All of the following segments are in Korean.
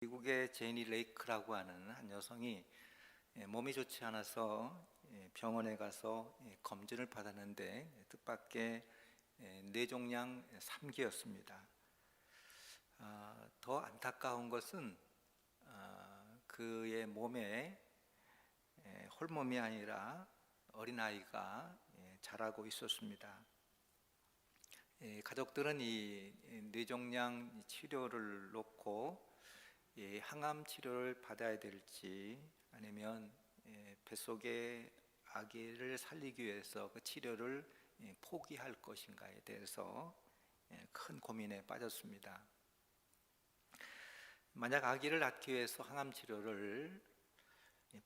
미국의 제니 레이크라고 하는 한 여성이 몸이 좋지 않아서 병원에 가서 검진을 받았는데 뜻밖의 뇌종양 3기였습니다. 더 안타까운 것은 그의 몸에 홀몸이 아니라 어린아이가 자라고 있었습니다. 가족들은 이 뇌종양 치료를 놓고 항암 치료를 받아야 될지 아니면 뱃속의 아기를 살리기 위해서 그 치료를 포기할 것인가에 대해서 큰 고민에 빠졌습니다. 만약 아기를 낳기 위해서 항암 치료를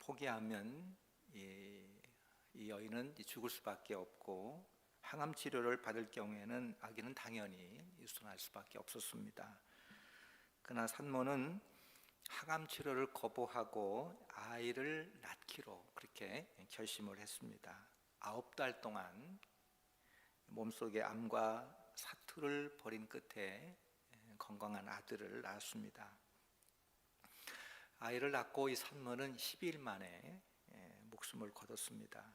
포기하면 이 여인은 죽을 수밖에 없고, 항암 치료를 받을 경우에는 아기는 당연히 유산할 수밖에 없었습니다. 그러나 산모는 항암 치료를 거부하고 아이를 낳기로 그렇게 결심을 했습니다. 9달 동안 몸속에 암과 사투를 벌인 끝에 건강한 아들을 낳았습니다. 아이를 낳고 이 산모는 12일 만에 목숨을 거뒀습니다.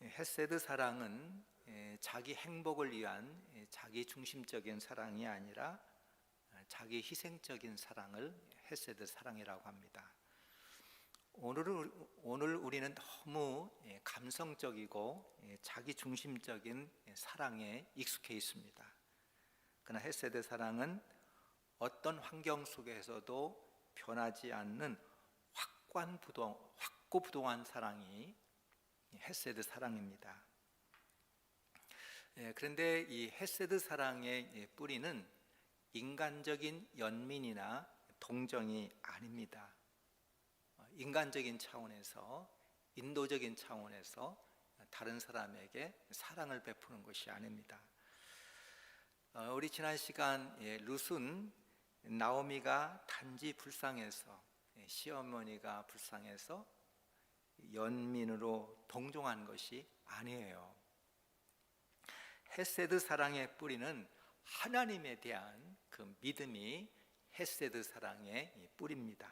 헤세드 사랑은 자기 행복을 위한 자기 중심적인 사랑이 아니라 자기 희생적인 사랑을 헤세드 사랑이라고 합니다. 오늘 우리는 너무 감성적이고 자기 중심적인 사랑에 익숙해 있습니다. 그러나 헤세드 사랑은 어떤 환경 속에서도 변하지 않는 확고부동한 사랑이 헤세드 사랑입니다. 그런데 이 헤세드 사랑의 뿌리는 인간적인 연민이나 동정이 아닙니다. 인간적인 차원에서, 인도적인 차원에서 다른 사람에게 사랑을 베푸는 것이 아닙니다. 우리 지난 시간 룻은 나오미가 단지 불쌍해서, 시어머니가 불쌍해서 연민으로 동정한 것이 아니에요. 헤세드 사랑의 뿌리는 하나님에 대한 그 믿음이 헤세드 사랑의 뿌리입니다.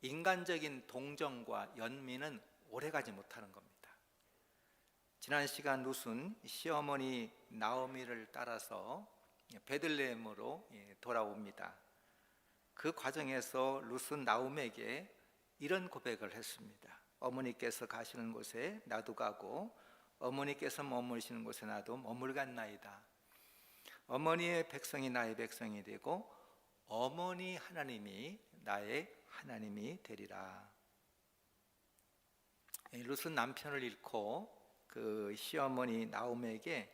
인간적인 동정과 연민은 오래가지 못하는 겁니다. 지난 시간 룻은 시어머니 나오미를 따라서 베들레헴으로 돌아옵니다. 그 과정에서 룻은 나오미에게 이런 고백을 했습니다. 어머니께서 가시는 곳에 나도 가고 어머니께서 머무르시는 곳에 나도 머물겠나이다. 어머니의 백성이 나의 백성이 되고 어머니 하나님이 나의 하나님이 되리라. 룻은 남편을 잃고 그 시어머니 나오미에게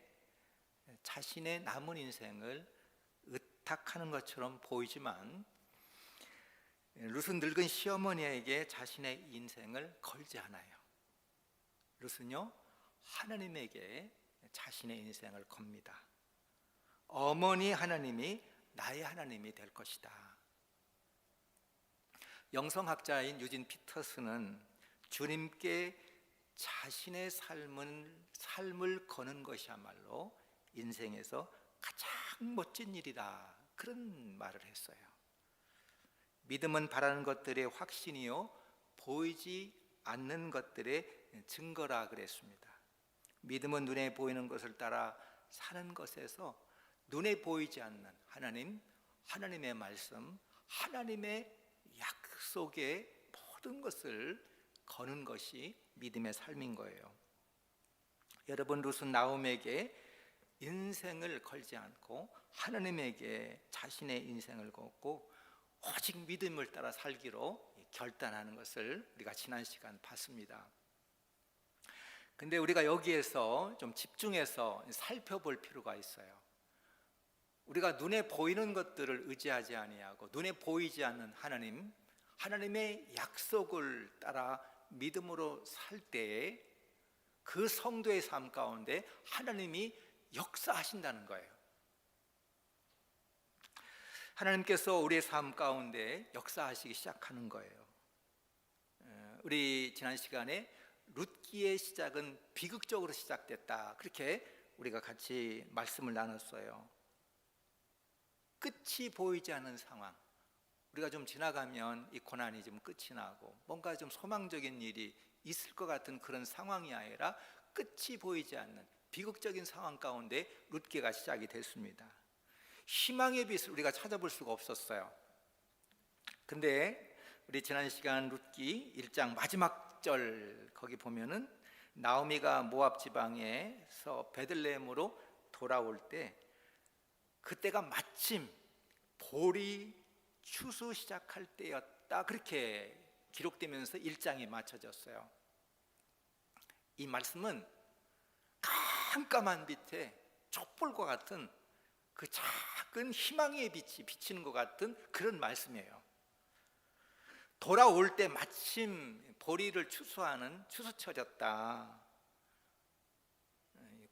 자신의 남은 인생을 의탁하는 것처럼 보이지만, 룻은 늙은 시어머니에게 자신의 인생을 걸지 않아요. 룻은요, 하나님에게 자신의 인생을 겁니다. 어머니 하나님이 나의 하나님이 될 것이다. 영성학자인 유진 피터스는 주님께 자신의 삶을 거는 것이야말로 인생에서 가장 멋진 일이다, 그런 말을 했어요. 믿음은 바라는 것들의 확신이요 보이지 않는 것들의 증거라 그랬습니다. 믿음은 눈에 보이는 것을 따라 사는 것에서 눈에 보이지 않는 하나님, 하나님의 말씀, 하나님의 약속의 모든 것을 거는 것이 믿음의 삶인 거예요. 여러분, 룻은 나오미에게 인생을 걸지 않고 하나님에게 자신의 인생을 걷고 오직 믿음을 따라 살기로 결단하는 것을 우리가 지난 시간 봤습니다. 근데 우리가 여기에서 좀 집중해서 살펴볼 필요가 있어요. 우리가 눈에 보이는 것들을 의지하지 아니하고 눈에 보이지 않는 하나님, 하나님의 약속을 따라 믿음으로 살 때에 그 성도의 삶 가운데 하나님이 역사하신다는 거예요. 하나님께서 우리의 삶 가운데 역사하시기 시작하는 거예요. 우리 지난 시간에 룻기의 시작은 비극적으로 시작됐다, 그렇게 우리가 같이 말씀을 나눴어요. 끝이 보이지 않는 상황, 우리가 좀 지나가면 이 고난이 좀 끝이 나고 뭔가 좀 소망적인 일이 있을 것 같은 그런 상황이 아니라 끝이 보이지 않는 비극적인 상황 가운데 룻기가 시작이 됐습니다. 희망의 빛을 우리가 찾아볼 수가 없었어요. 근데 우리 지난 시간 룻기 1장 마지막 절 거기 보면은 나오미가 모압 지방에서 베들레헴으로 돌아올 때 그때가 마침 볼이 추수 시작할 때였다, 그렇게 기록되면서 1장이 맞춰졌어요. 이 말씀은 깜깜한 빛에 촛불과 같은 그 작은 희망의 빛이 비치는 것 같은 그런 말씀이에요. 돌아올 때 마침 보리를 추수하는 추수철이었다.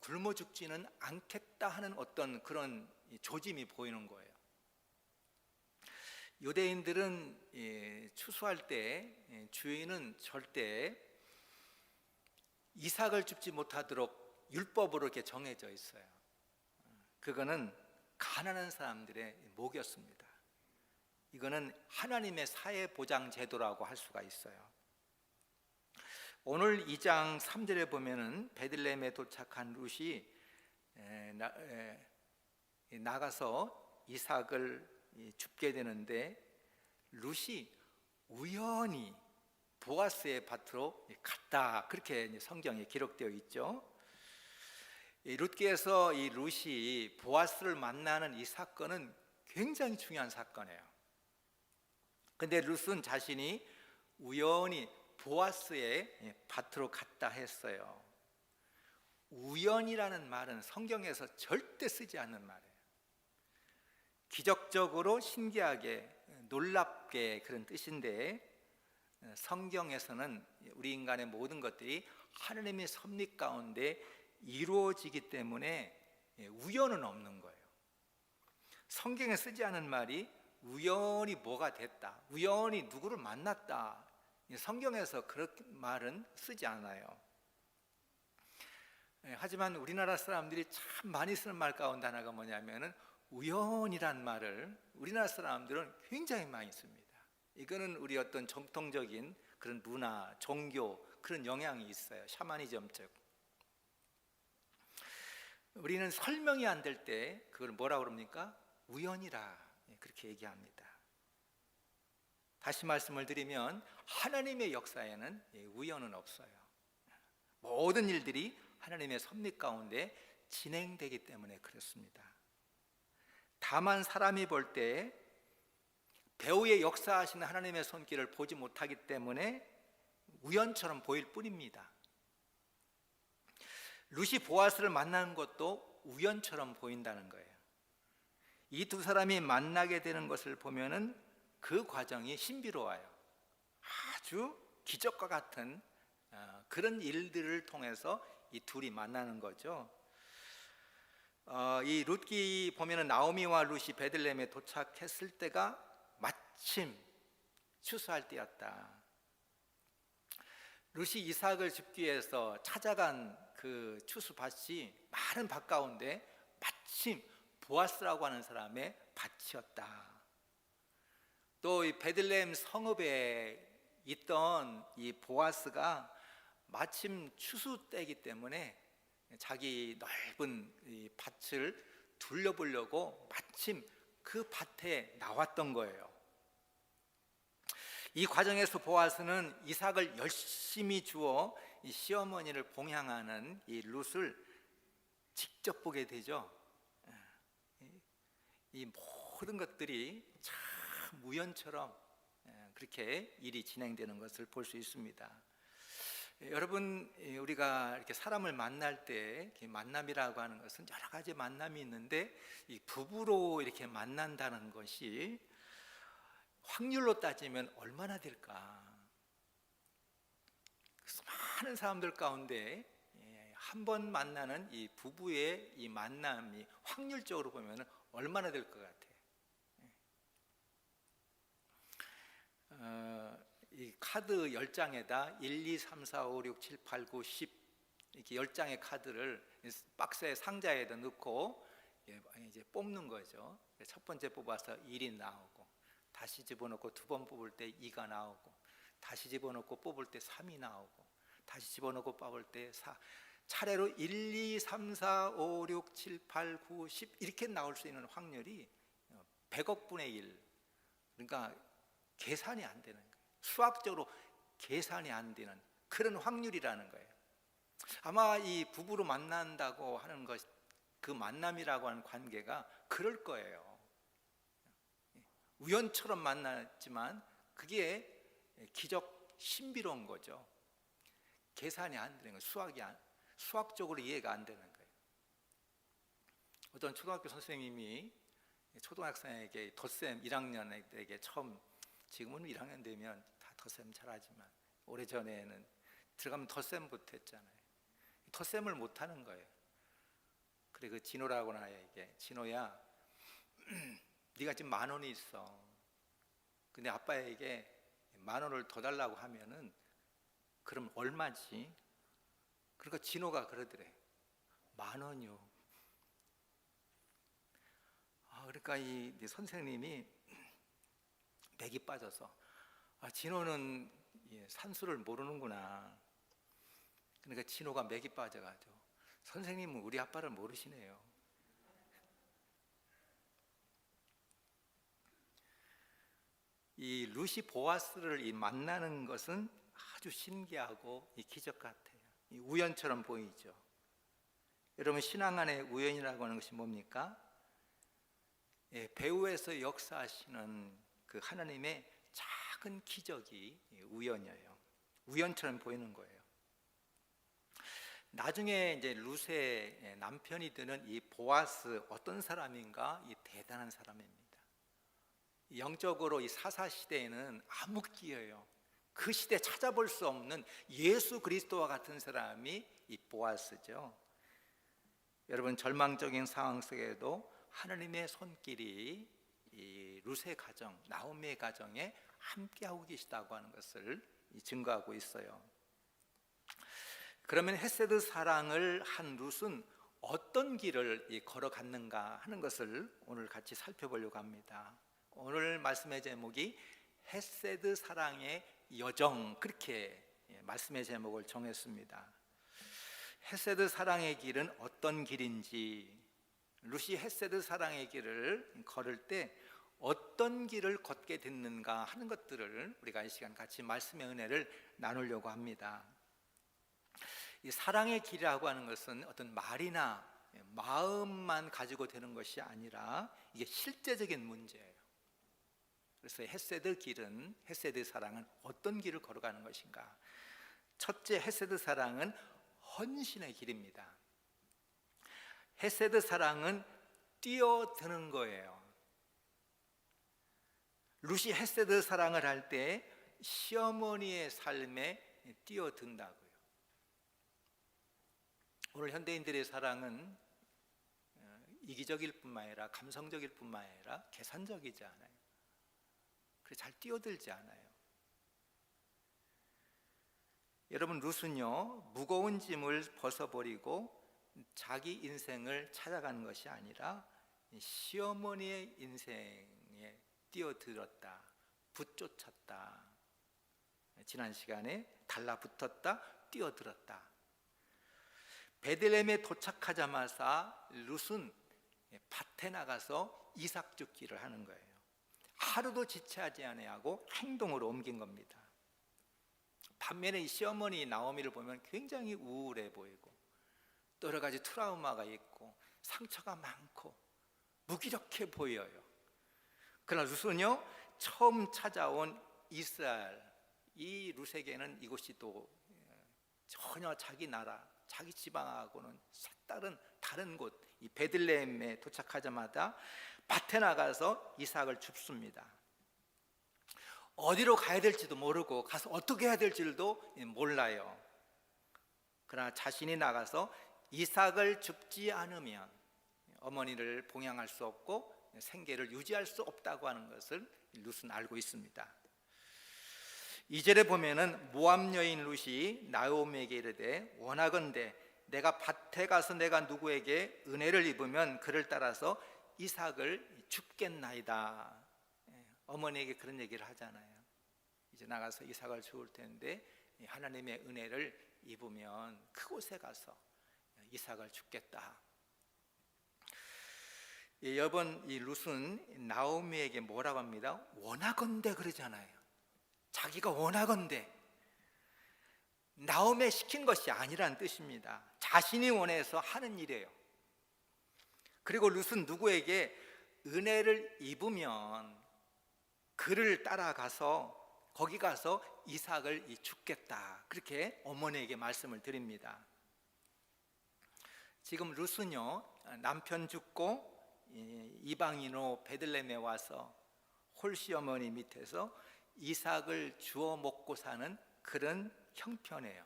굶어 죽지는 않겠다 하는 어떤 그런 조짐이 보이는 거예요. 유대인들은 추수할 때 주인은 절대 이삭을 줍지 못하도록 율법으로 이렇게 정해져 있어요. 그거는 가난한 사람들의 목이었습니다. 이거는 하나님의 사회 보장 제도라고 할 수가 있어요. 오늘 2장 3절에 보면은 베들레헴에 도착한 룻이 나가서 이삭을 줍게 되는데 룻이 우연히 보아스의 밭으로 갔다, 그렇게 성경에 기록되어 있죠. 룻기에서 이 룻이 보아스를 만나는 이 사건은 굉장히 중요한 사건이에요. 근데 룻은 자신이 우연히 보아스의 밭으로 갔다 했어요. 우연이라는 말은 성경에서 절대 쓰지 않는 말이에요. 기적적으로 신기하게 놀랍게 그런 뜻인데, 성경에서는 우리 인간의 모든 것들이 하나님의 섭리 가운데 이루어지기 때문에 우연은 없는 거예요. 성경에 쓰지 않은 말이 우연히 뭐가 됐다, 우연히 누구를 만났다, 성경에서 그렇게 말은 쓰지 않아요. 하지만 우리나라 사람들이 참 많이 쓰는 말 가운데 하나가 뭐냐면은 우연이란 말을 우리나라 사람들은 굉장히 많이 씁니다. 이거는 우리 어떤 전통적인 그런 문화, 종교 그런 영향이 있어요. 샤머니즘적. 우리는 설명이 안 될 때 그걸 뭐라고 그럽니까? 우연이라, 그렇게 얘기합니다. 다시 말씀을 드리면 하나님의 역사에는 우연은 없어요. 모든 일들이 하나님의 섭리 가운데 진행되기 때문에 그렇습니다. 다만 사람이 볼 때 배후의 역사하시는 하나님의 손길을 보지 못하기 때문에 우연처럼 보일 뿐입니다. 룻이 보아스를 만나는 것도 우연처럼 보인다는 거예요. 이 두 사람이 만나게 되는 것을 보면은 그 과정이 신비로워요. 아주 기적과 같은 그런 일들을 통해서 이 둘이 만나는 거죠. 이 룻기 보면은 나오미와 룻이 베들레헴에 도착했을 때가 마침 추수할 때였다. 룻이 이삭을 줍기 위해서 찾아간 그 추수밭이 많은 밭 가운데 마침 보아스라고 하는 사람의 밭이었다. 또 이 베들레헴 성읍에 있던 이 보아스가 마침 추수 때이기 때문에 자기 넓은 이 밭을 둘러보려고 마침 그 밭에 나왔던 거예요. 이 과정에서 보아스는 이삭을 열심히 주어 이 시어머니를 봉양하는 이 룻을 직접 보게 되죠. 이 모든 것들이 참 우연처럼 그렇게 일이 진행되는 것을 볼 수 있습니다. 여러분, 우리가 이렇게 사람을 만날 때 만남이라고 하는 것은 여러 가지 만남이 있는데 이 부부로 이렇게 만난다는 것이 확률로 따지면 얼마나 될까? 많은 사람들 가운데 한 번 만나는 이 부부의 이 만남이 확률적으로 보면 얼마나 될 것 같아요? 이 카드 10장에다 1, 2, 3, 4, 5, 6, 7, 8, 9, 10 이렇게 10장의 카드를 박스에 상자에다 넣고 이제 뽑는 거죠. 첫 번째 뽑아서 1이 나오고, 다시 집어넣고 두 번 뽑을 때 2가 나오고, 다시 집어넣고 뽑을 때 3이 나오고, 다시 집어넣고 뽑을 때 4, 차례로 1, 2, 3, 4, 5, 6, 7, 8, 9, 10 이렇게 나올 수 있는 확률이 100억 분의 1. 그러니까 계산이 안 되는 거예요. 수학적으로 계산이 안 되는 그런 확률이라는 거예요. 아마 이 부부로 만난다고 하는 것, 그 만남이라고 하는 관계가 그럴 거예요. 우연처럼 만났지만 그게 기적, 신비로운 거죠. 계산이 안 되는 거예요. 수학적으로 이해가 안 되는 거예요. 어떤 초등학교 선생님이 초등학생에게 덧셈 1학년에게 처음, 지금은 1학년 되면 다 덧셈 잘하지만 오래전에는 들어가면 덧셈부터 했잖아요. 덧셈을 못하는 거예요. 그래, 그 진호라고 나에게, 진호야, 네가 지금 10,000원이 있어. 근데 아빠에게 10,000원을 더 달라고 하면은 그럼 얼마지? 그러니까 진호가 그러더래. 10,000원이요. 그러니까 이 선생님이 맥이 빠져서, 진호는 산수를 모르는구나. 그러니까 진호가 맥이 빠져가지고, 선생님은 우리 아빠를 모르시네요. 이 루시 보아스를 만나는 것은 아주 신기하고 기적 같아요. 우연처럼 보이죠. 여러분, 신앙 안에 우연이라고 하는 것이 뭡니까? 배후에서 역사하시는 그 하나님의 작은 기적이 우연이에요. 우연처럼 보이는 거예요. 나중에 이제 룻의 남편이 되는 이 보아스, 어떤 사람인가? 이 대단한 사람입니다. 영적으로 이 사사 시대에는 암흑기예요. 그 시대에 찾아볼 수 없는 예수 그리스도와 같은 사람이 이 보아스죠. 여러분, 절망적인 상황 속에도 하나님의 손길이 이 룻의 가정, 나오미의 가정에 함께하고 계시다고 하는 것을 증거하고 있어요. 그러면 헤세드 사랑을 한 룻은 어떤 길을 걸어갔는가 하는 것을 오늘 같이 살펴보려고 합니다. 오늘 말씀의 제목이 헤세드 사랑의 여정, 그렇게 말씀의 제목을 정했습니다. 헤세드 사랑의 길은 어떤 길인지, 룻이 헤세드 사랑의 길을 걸을 때 어떤 길을 걷게 됐는가 하는 것들을 우리가 이 시간 같이 말씀의 은혜를 나누려고 합니다. 이 사랑의 길이라고 하는 것은 어떤 말이나 마음만 가지고 되는 것이 아니라 이게 실제적인 문제예요. 그래서 헤세드 길은, 헤세드 사랑은 어떤 길을 걸어가는 것인가? 첫째, 헤세드 사랑은 헌신의 길입니다. 헤세드 사랑은 뛰어드는 거예요. 룻이 헤세드 사랑을 할 때 시어머니의 삶에 뛰어든다고요. 오늘 현대인들의 사랑은 이기적일 뿐만 아니라 감성적일 뿐만 아니라 계산적이지 않아요. 그래서 잘 뛰어들지 않아요. 여러분, 룻은요, 무거운 짐을 벗어버리고 자기 인생을 찾아가는 것이 아니라 시어머니의 인생에 뛰어들었다, 붙쫓았다. 지난 시간에 달라붙었다, 뛰어들었다. 베들레헴에 도착하자마자 룻은 밭에 나가서 이삭 줍기를 하는 거예요. 하루도 지체하지 아니하고 행동으로 옮긴 겁니다. 반면에 이 시어머니 나오미를 보면 굉장히 우울해 보이고 또 여러 가지 트라우마가 있고 상처가 많고 무기력해 보여요. 그러나 룻은요, 처음 찾아온 이스라엘, 이 룻에게는 이곳이 또 전혀 자기 나라, 자기 지방하고는 색다른 다른 곳, 이 베들레헴에 도착하자마자 밭에 나가서 이삭을 줍습니다. 어디로 가야 될지도 모르고 가서 어떻게 해야 될지도 몰라요. 그러나 자신이 나가서 이삭을 줍지 않으면 어머니를 봉양할 수 없고 생계를 유지할 수 없다고 하는 것을 룻은 알고 있습니다. 2절에 보면은 모압 여인 룻이 나오미에게 이르되 원하건대 내가 밭에 가서 내가 누구에게 은혜를 입으면 그를 따라서 이삭을 줍겠나이다. 어머니에게 그런 얘기를 하잖아요. 이제 나가서 이삭을 죽을 텐데 하나님의 은혜를 입으면 그곳에 가서 이삭을 죽겠다. 여번 이 룻은 나오미에게 뭐라고 합니다? 원하건대 그러잖아요. 자기가 원하건대. 나오미 시킨 것이 아니란 뜻입니다. 자신이 원해서 하는 일이에요. 그리고 룻은 누구에게 은혜를 입으면 그를 따라가서 거기 가서 이삭을 죽겠다, 그렇게 어머니에게 말씀을 드립니다. 지금 룻은요, 남편 죽고 이방인으로 베들레헴에 와서 홀씨 어머니 밑에서 이삭을 주워 먹고 사는 그런 형편이에요.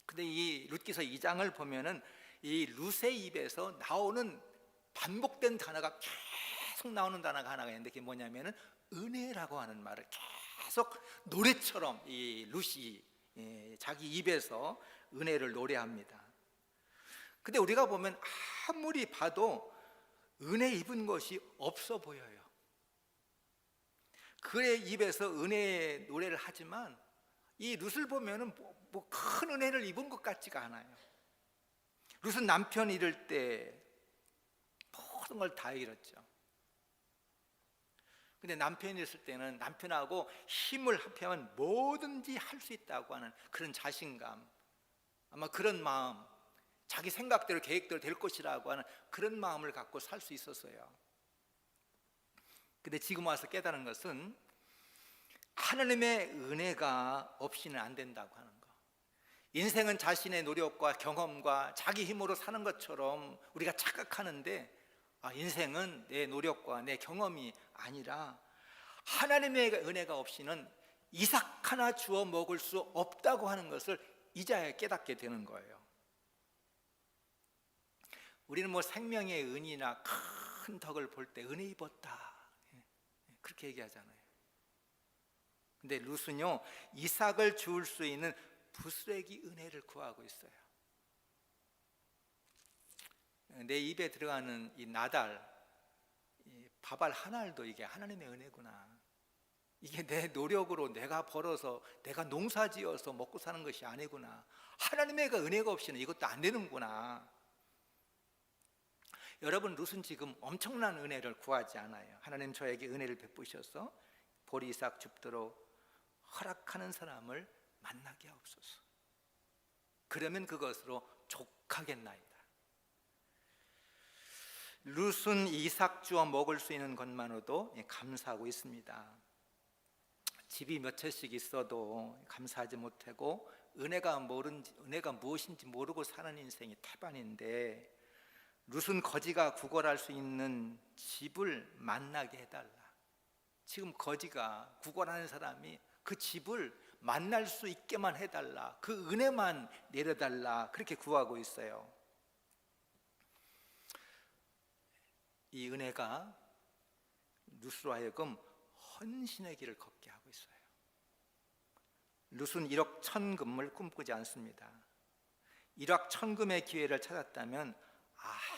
근데 이 룻기서 2장을 보면은 이 룻의 입에서 나오는 반복된 단어가 계속 나오는 단어가 하나가 있는데, 그게 뭐냐면은 은혜라고 하는 말을 계속 노래처럼 이 룻이 자기 입에서 은혜를 노래합니다. 근데 우리가 보면 아무리 봐도 은혜 입은 것이 없어 보여요. 그의 입에서 은혜의 노래를 하지만 이 룻을 보면은 뭐 큰 은혜를 입은 것 같지가 않아요. 룻은 남편 잃을 때 모든 걸 다 잃었죠. 근데 남편이 있을 때는 남편하고 힘을 합하면 뭐든지 할 수 있다고 하는 그런 자신감, 아마 그런 마음, 자기 생각대로 계획대로 될 것이라고 하는 그런 마음을 갖고 살 수 있었어요. 근데 지금 와서 깨달은 것은 하나님의 은혜가 없이는 안 된다고 하는 거. 인생은 자신의 노력과 경험과 자기 힘으로 사는 것처럼 우리가 착각하는데, 인생은 내 노력과 내 경험이 아니라 하나님의 은혜가 없이는 이삭 하나 주워 먹을 수 없다고 하는 것을 이제야 깨닫게 되는 거예요. 우리는 뭐 생명의 은이나 큰 덕을 볼 때 은혜 입었다, 그렇게 얘기하잖아요. 근데 룻은요, 이삭을 주울 수 있는 부스레기 은혜를 구하고 있어요. 내 입에 들어가는 이 나달, 이 밥알 한 알도 이게 하나님의 은혜구나. 이게 내 노력으로 내가 벌어서 내가 농사지어서 먹고 사는 것이 아니구나. 하나님의 은혜가 없이는 이것도 안 되는구나. 여러분, 룻은 지금 엄청난 은혜를 구하지 않아요. 하나님 저에게 은혜를 베푸셔서 보리 이삭 줍도록 허락하는 사람을 만나게 하옵소서. 그러면 그것으로 족하겠나이다. 룻은 이삭 주워 먹을 수 있는 것만으로도 감사하고 있습니다. 집이 몇 채씩 있어도 감사하지 못하고 은혜가 무엇인지 모르고 사는 인생이 태반인데, 룻은 거지가 구걸할 수 있는 집을 만나게 해달라. 지금 거지가 구걸하는 사람이 그 집을 만날 수 있게만 해달라, 그 은혜만 내려달라, 그렇게 구하고 있어요. 이 은혜가 룻으로 하여금 헌신의 길을 걷게 하고 있어요. 룻은 1억 1,000금을 꿈꾸지 않습니다. 1억 1,000금의 기회를 찾았다면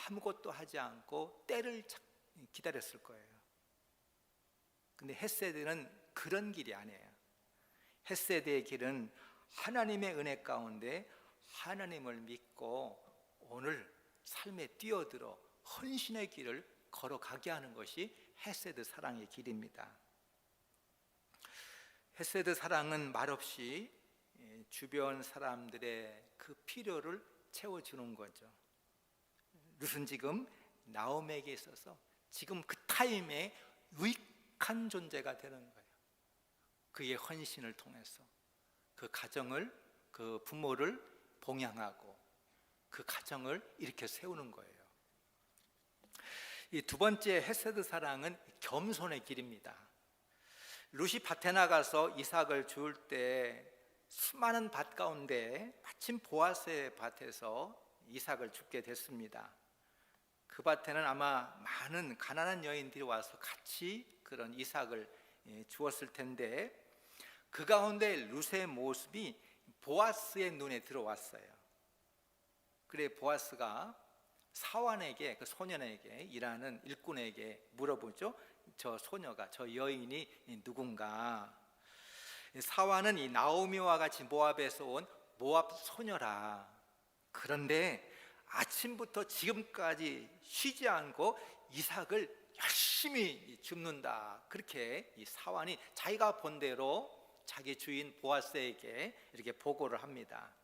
아무것도 하지 않고 때를 기다렸을 거예요. 근데 헷세드는 그런 길이 아니에요. 헷세드의 길은 하나님의 은혜 가운데 하나님을 믿고 오늘 삶에 뛰어들어 헌신의 길을 걸어가게 하는 것이 헷세드 사랑의 길입니다. 헷세드 사랑은 말없이 주변 사람들의 그 필요를 채워주는 거죠. 룻은 지금 나오미에게 있어서 지금 그 타임에 유익한 존재가 되는 거예요. 그의 헌신을 통해서 그 가정을, 그 부모를 봉양하고 그 가정을 일으켜 세우는 거예요. 이 두 번째 헷세드 사랑은 겸손의 길입니다. 룻이 밭에 나가서 이삭을 주울 때 수많은 밭 가운데 마침 보아스의 밭에서 이삭을 줍게 됐습니다. 그 밭에는 아마 많은 가난한 여인들이 와서 같이 그런 이삭을 주었을 텐데, 그 가운데 룻의 모습이 보아스의 눈에 들어왔어요. 그래 보아스가 사환에게, 그 소년에게, 일하는 일꾼에게 물어보죠. 저 소녀가, 저 여인이 누군가? 사화는 이 나오미와 같이 모압에서 온 모압 소녀라. 그런데 아침부터 지금까지 쉬지 않고 이삭을 열심히 줍는다. 그렇게 이 사환이 자기가 본 대로 자기 주인 보아스에게 이렇게 보고를 합니다.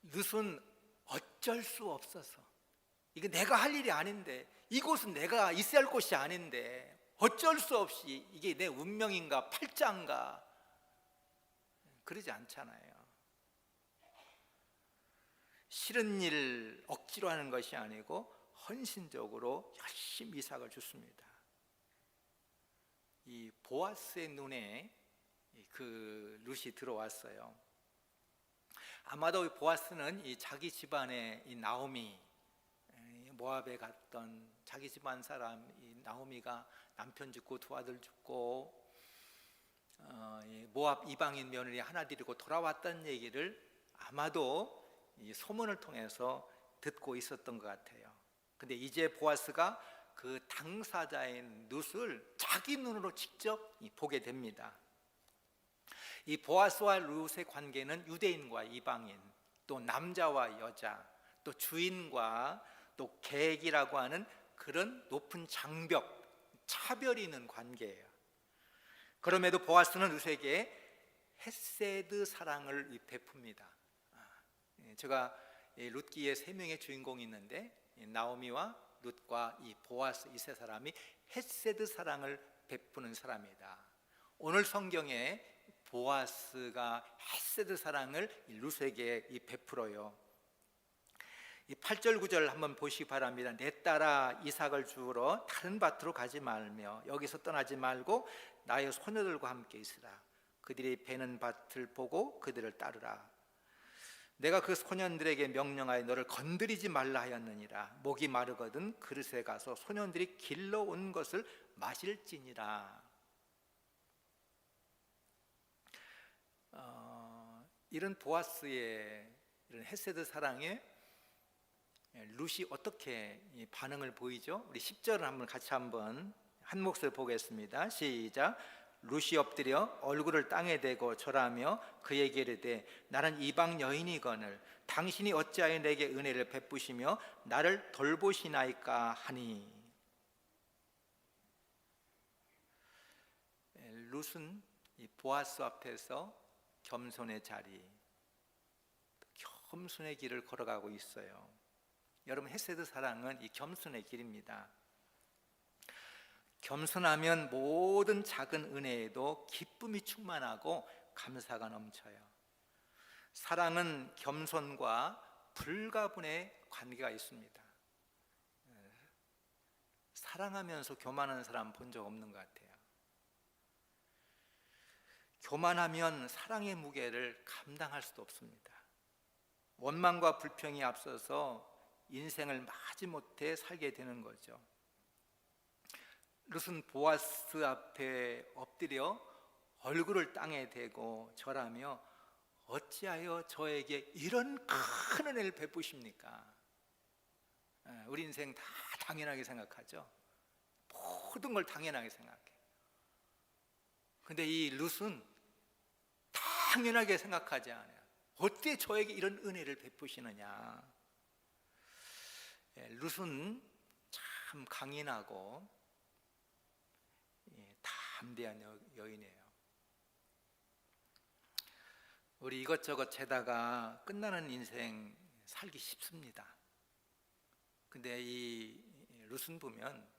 룻은 어쩔 수 없어서, 이게 내가 할 일이 아닌데, 이곳은 내가 있어야 할 곳이 아닌데 어쩔 수 없이 이게 내 운명인가 팔자인가, 그러지 않잖아요. 싫은 일 억지로 하는 것이 아니고 헌신적으로 열심히 이삭을 줬습니다. 이 보아스의 눈에 그 룻이 들어왔어요. 아마도 보아스는 이 자기 집안의 이 나오미, 모압에 갔던 자기 집안 사람 이 나오미가 남편 죽고 두 아들 죽고 모압 이방인 며느리 하나 데리고 돌아왔다는 얘기를 아마도 이 소문을 통해서 듣고 있었던 것 같아요. 근데 이제 보아스가 그 당사자인 룻을 자기 눈으로 직접 보게 됩니다. 이 보아스와 룻의 관계는 유대인과 이방인, 또 남자와 여자, 또 주인과 또 객이라고 하는 그런 높은 장벽, 차별이 있는 관계예요. 그럼에도 보아스는 룻에게 헤세드 사랑을 베풉니다. 제가 룻기에 세 명의 주인공이 있는데 나오미와 룻과 이 보아스, 이 세 사람이 헤세드 사랑을 베푸는 사람이다. 오늘 성경에 보아스가 헤세드 사랑을 룻에게 베풀어요. 이 8절 9절 한번 보시기 바랍니다. 내 딸아 이삭을 주우러 다른 밭으로 가지 말며 여기서 떠나지 말고 나의 소녀들과 함께 있으라. 그들이 베는 밭을 보고 그들을 따르라. 내가 그 소년들에게 명령하여 너를 건드리지 말라 하였느니라. 목이 마르거든 그릇에 가서 소년들이 길러온 것을 마실지니라. 이런 보아스의 이런 헤세드 사랑에 룻이 어떻게 반응을 보이죠? 우리 10절을 한번 같이 한번 한 목소리 보겠습니다. 시작. 룻이 엎드려 얼굴을 땅에 대고 절하며 그에게 이르되 나는 이방 여인이거늘 당신이 어찌하여 내게 은혜를 베푸시며 나를 돌보시나이까 하니. 룻은 이 보아스 앞에서 겸손의 자리, 겸손의 길을 걸어가고 있어요. 여러분, 헤세드 사랑은 이 겸손의 길입니다. 겸손하면 모든 작은 은혜에도 기쁨이 충만하고 감사가 넘쳐요. 사랑은 겸손과 불가분의 관계가 있습니다. 사랑하면서 교만하는 사람 본 적 없는 것 같아요. 교만하면 사랑의 무게를 감당할 수도 없습니다. 원망과 불평이 앞서서 인생을 마지못해 살게 되는 거죠. 룻은 보아스 앞에 엎드려 얼굴을 땅에 대고 절하며 어찌하여 저에게 이런 큰 은혜를 베푸십니까? 우리 인생 다 당연하게 생각하죠. 모든 걸 당연하게 생각해. 근데 이 룻은 당연하게 생각하지 않아요. 어떻게 저에게 이런 은혜를 베푸시느냐? 룻은 참 강인하고 담대한 여인이에요. 우리 이것저것 재다가 끝나는 인생 살기 쉽습니다. 근데 이 룻은 보면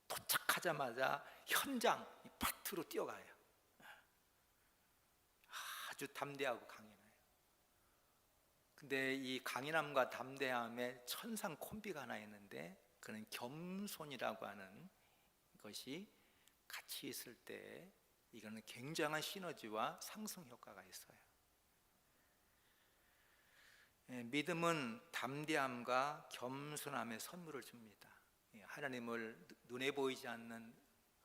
도착하자마자 현장 밭으로 뛰어가요. 아주 담대하고 강인해요. 근데 이 강인함과 담대함에 천상 콤비가 하나 있는데 그는 겸손이라고 하는 것이 같이 있을 때 이거는 굉장한 시너지와 상승 효과가 있어요. 믿음은 담대함과 겸손함의 선물을 줍니다. 하나님을 눈에 보이지 않는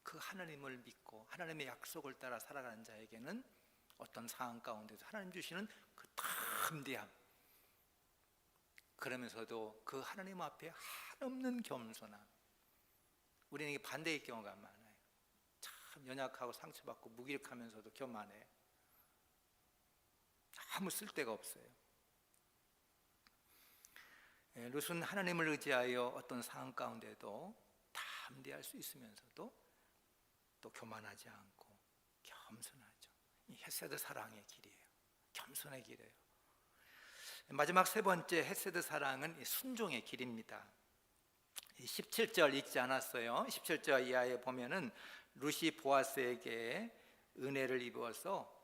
그 하나님을 믿고 하나님의 약속을 따라 살아가는 자에게는 어떤 상황 가운데서 하나님 주시는 그 담대함, 그러면서도 그 하나님 앞에 한없는 겸손함, 우리는 이게 반대의 경우가 많아요. 참 연약하고 상처받고 무기력하면서도 교만해요. 아무 쓸데가 없어요. 룻은 하나님을 의지하여 어떤 상황 가운데도 담대할 수 있으면서도 또 교만하지 않고 겸손하죠. 이 헤세드 사랑의 길이에요. 겸손의 길이에요. 마지막 세 번째 헤세드 사랑은 순종의 길입니다. 17절 읽지 않았어요. 17절 이하에 보면은 룻이 보아스에게 은혜를 입어서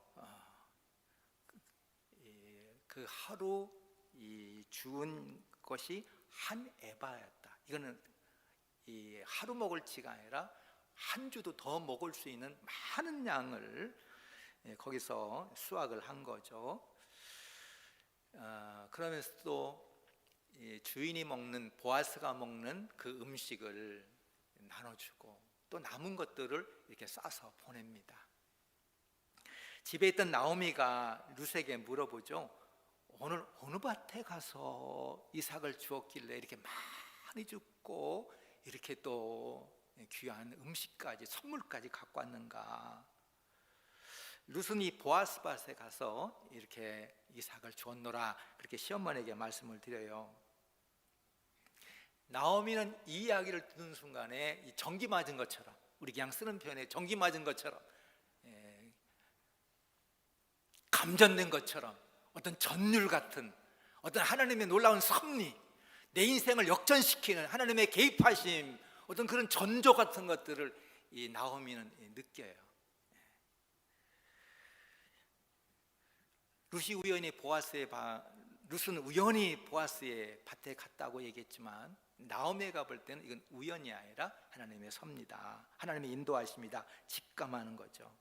그 하루 주운 것이 한 에바였다. 이거는 하루 먹을 치가 아니라 한 주도 더 먹을 수 있는 많은 양을 거기서 수확을 한 거죠. 그러면서 또 주인이 먹는, 보아스가 먹는 그 음식을 나눠주고 또 남은 것들을 이렇게 싸서 보냅니다. 집에 있던 나오미가 룻에게 물어보죠. 오늘 어느 밭에 가서 이삭을 주었길래 이렇게 많이 줍고 이렇게 또 귀한 음식까지, 선물까지 갖고 왔는가? 룻은 이 보아스 밭에 가서 이렇게 이삭을 주었노라, 그렇게 시어머니에게 말씀을 드려요. 나오미는 이 이야기를 듣는 순간에 이 전기 맞은 것처럼, 우리 그냥 쓰는 표현에 전기 맞은 것처럼, 감전된 것처럼, 어떤 전율 같은, 어떤 하나님의 놀라운 섭리, 내 인생을 역전시키는 하나님의 개입하심, 어떤 그런 전조 같은 것들을 이 나오미는 느껴요. 룻은 우연히 보아스의 밭에 갔다고 얘기했지만 나오미가 볼 때는 이건 우연이 아니라 하나님의 섭니다. 하나님의 인도하심이다. 직감하는 거죠.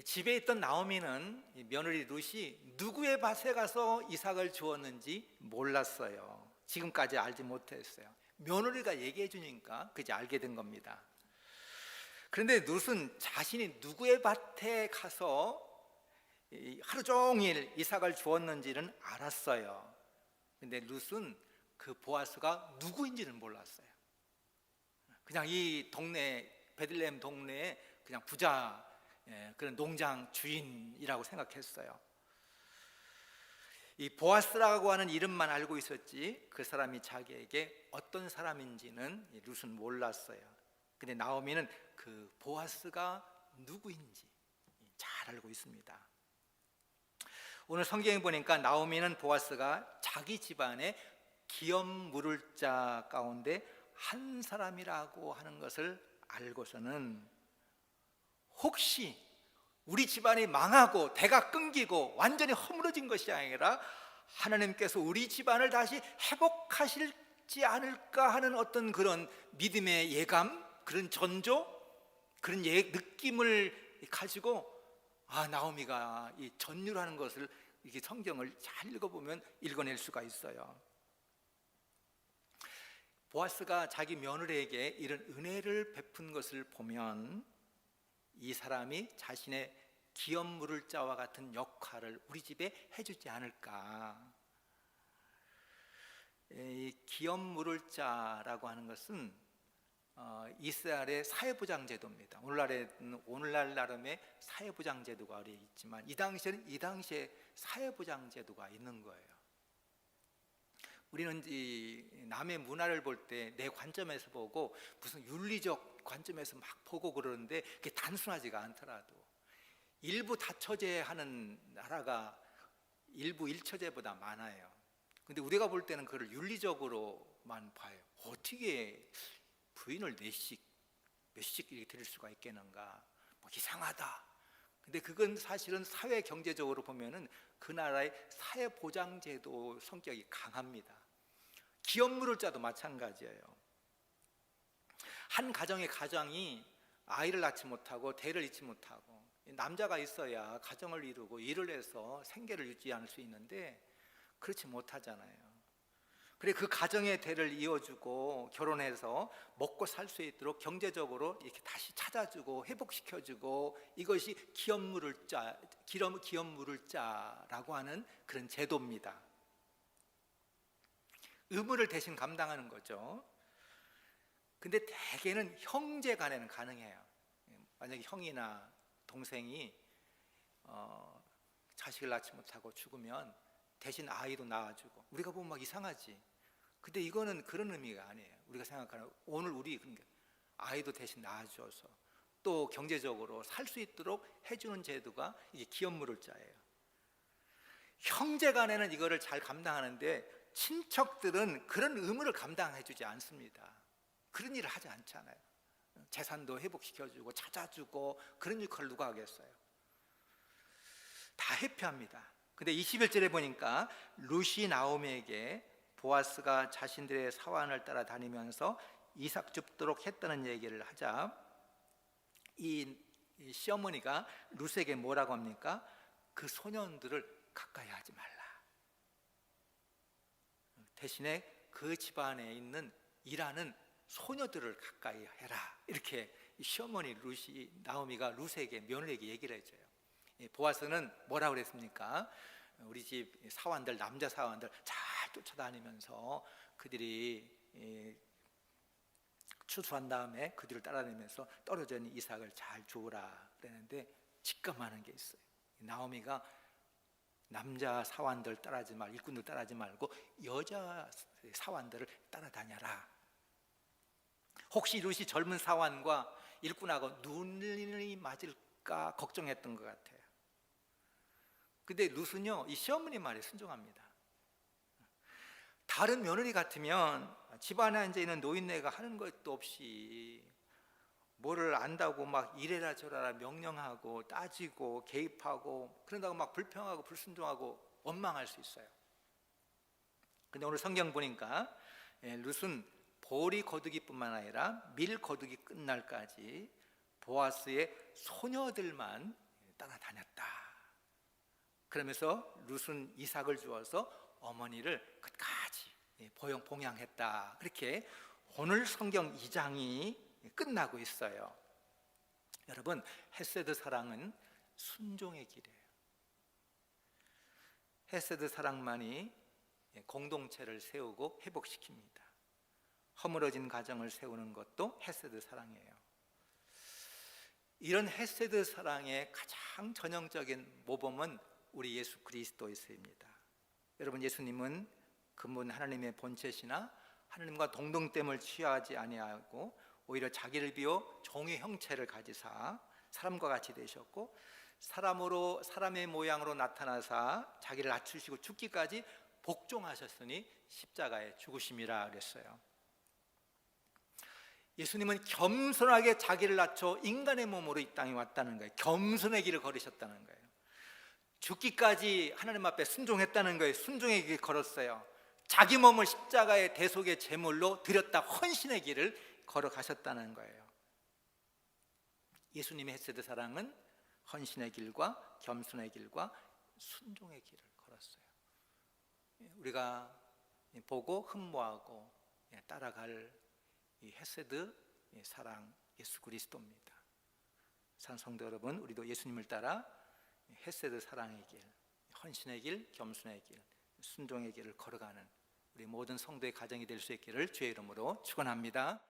집에 있던 나오미는 며느리 룻이 누구의 밭에 가서 이삭을 주었는지 몰랐어요. 지금까지 알지 못했어요. 며느리가 얘기해 주니까 그제 알게 된 겁니다. 그런데 룻은 자신이 누구의 밭에 가서 하루 종일 이삭을 주었는지는 알았어요. 근데 룻은 그 보아스가 누구인지는 몰랐어요. 그냥 이 동네, 베들레헴 동네에 그냥 부자, 그런 농장 주인이라고 생각했어요. 이 보아스라고 하는 이름만 알고 있었지 그 사람이 자기에게 어떤 사람인지는 룻은 몰랐어요. 근데 나오미는 그 보아스가 누구인지 잘 알고 있습니다. 오늘 성경에 보니까 나오미는 보아스가 자기 집안의 기업 물을 자 가운데 한 사람이라고 하는 것을 알고서는 혹시 우리 집안이 망하고 대가 끊기고 완전히 허물어진 것이 아니라 하나님께서 우리 집안을 다시 회복하실지 않을까 하는 어떤 그런 믿음의 예감, 그런 전조, 그런 느낌을 가지고 나오미가 이 전율하는 것을 이게 성경을 잘 읽어보면 읽어낼 수가 있어요. 보아스가 자기 며느리에게 이런 은혜를 베푼 것을 보면 이 사람이 자신의 기업 물을 자와 같은 역할을 우리 집에 해주지 않을까. 이 기업 물을 자라고 하는 것은 이스라엘의 사회보장 제도입니다. 오늘날 나름의 사회보장 제도가 있지만 이 당시에 사회보장 제도가 있는 거예요. 우리는 이 남의 문화를 볼 때 내 관점에서 보고 무슨 윤리적 관점에서 막 보고 그러는데 그게 단순하지가 않더라도 일부 다처제하는 나라가 일부 일처제보다 많아요. 근데 우리가 볼 때는 그걸 윤리적으로만 봐요. 어떻게 부인을 몇씩 이렇게 드릴 수가 있겠는가? 뭐 이상하다. 근데 그건 사실은 사회 경제적으로 보면은 그 나라의 사회 보장 제도 성격이 강합니다. 기업 물을자도 마찬가지예요. 한 가정이 아이를 낳지 못하고 대를 잇지 못하고 남자가 있어야 가정을 이루고 일을 해서 생계를 유지할 수 있는데 그렇지 못하잖아요. 그래 그 가정의 대를 이어주고 결혼해서 먹고 살 수 있도록 경제적으로 이렇게 다시 찾아주고 회복시켜주고 이것이 기업 물을 자라고 하는 그런 제도입니다. 의무를 대신 감당하는 거죠. 근데 대개는 형제 간에는 가능해요. 만약에 형이나 동생이 자식을 낳지 못하고 죽으면 대신 아이도 낳아주고, 우리가 보면 막 이상하지. 근데 이거는 그런 의미가 아니에요. 우리가 생각하는 오늘 우리 그러니까 아이도 대신 낳아줘서 또 경제적으로 살 수 있도록 해주는 제도가 이게 기업물을자예요. 형제 간에는 이거를 잘 감당하는데 친척들은 그런 의무를 감당해주지 않습니다. 그런 일을 하지 않잖아요. 재산도 회복시켜주고 찾아주고 그런 역할을 누가 하겠어요? 다 회피합니다. 근데 21절에 보니까 룻이 나오미에게 보아스가 자신들의 사환을 따라다니면서 이삭 줍도록 했다는 얘기를 하자, 이 시어머니가 룻에게 뭐라고 합니까? 그 소년들을 가까이 하지 말라. 대신에 그 집안에 있는 일하는 소녀들을 가까이 해라. 이렇게 시어머니 룻이, 나오미가 룻에게, 며느리에게 얘기를 해줘요. 보아스는 뭐라고 그랬습니까? 우리 집 사환들, 남자 사환들 잘 쫓아다니면서 그들이 추수한 다음에 그들을 따라다니면서 떨어져 있는 이삭을 잘 주우라 그랬는데, 직감하는 게 있어요. 나오미가 남자 사환들 따라하지 말고, 일꾼들 따라하지 말고 여자 사환들을 따라다녀라. 혹시 룻이 젊은 사환과 일꾼하고 눈이 맞을까 걱정했던 것 같아요. 근데 룻은요, 이 시어머니 말에 순종합니다. 다른 며느리 같으면 집안에 앉아 있는 노인네가 하는 것도 없이 뭐를 안다고 막 이래라 저래라 명령하고 따지고 개입하고, 그런다고 막 불평하고 불순종하고 원망할 수 있어요. 근데 오늘 성경 보니까 룻은 보리 거두기뿐만 아니라 밀 거두기 끝날까지 보아스의 소녀들만 따라다녔다. 그러면서 룻은 이삭을 주어서 어머니를 끝까지 봉양했다. 그렇게 오늘 성경 2장이 끝나고 있어요. 여러분, 헤세드 사랑은 순종의 길이에요. 헤세드 사랑만이 공동체를 세우고 회복시킵니다. 허물어진 가정을 세우는 것도 헤세드 사랑이에요. 이런 헤세드 사랑의 가장 전형적인 모범은 우리 예수 그리스도이십니다. 여러분, 예수님은 그분 하나님의 본체시나 하나님과 동등됨을 취하지 아니하고 오히려 자기를 비워 종의 형체를 가지사 사람과 같이 되셨고, 사람으로 사람의 모양으로 나타나사 자기를 낮추시고 죽기까지 복종하셨으니 십자가에 죽으심이라 그랬어요. 예수님은 겸손하게 자기를 낮춰 인간의 몸으로 이 땅에 왔다는 거예요. 겸손의 길을 걸으셨다는 거예요. 죽기까지 하나님 앞에 순종했다는 거예요. 순종의 길을 걸었어요. 자기 몸을 십자가의 대속의 제물로 드렸다 헌신의 길을 걸어가셨다는 거예요. 예수님의 헤세드 사랑은 헌신의 길과 겸손의 길과 순종의 길을 걸었어요. 우리가 보고 흠모하고 따라갈 이 헤세드 사랑, 예수 그리스도입니다. 사랑하는 성도 여러분, 우리도 예수님을 따라 헤세드 사랑의 길, 헌신의 길, 겸손의 길, 순종의 길을 걸어가는 우리 모든 성도의 가정이 될 수 있기를 주의 이름으로 축원합니다.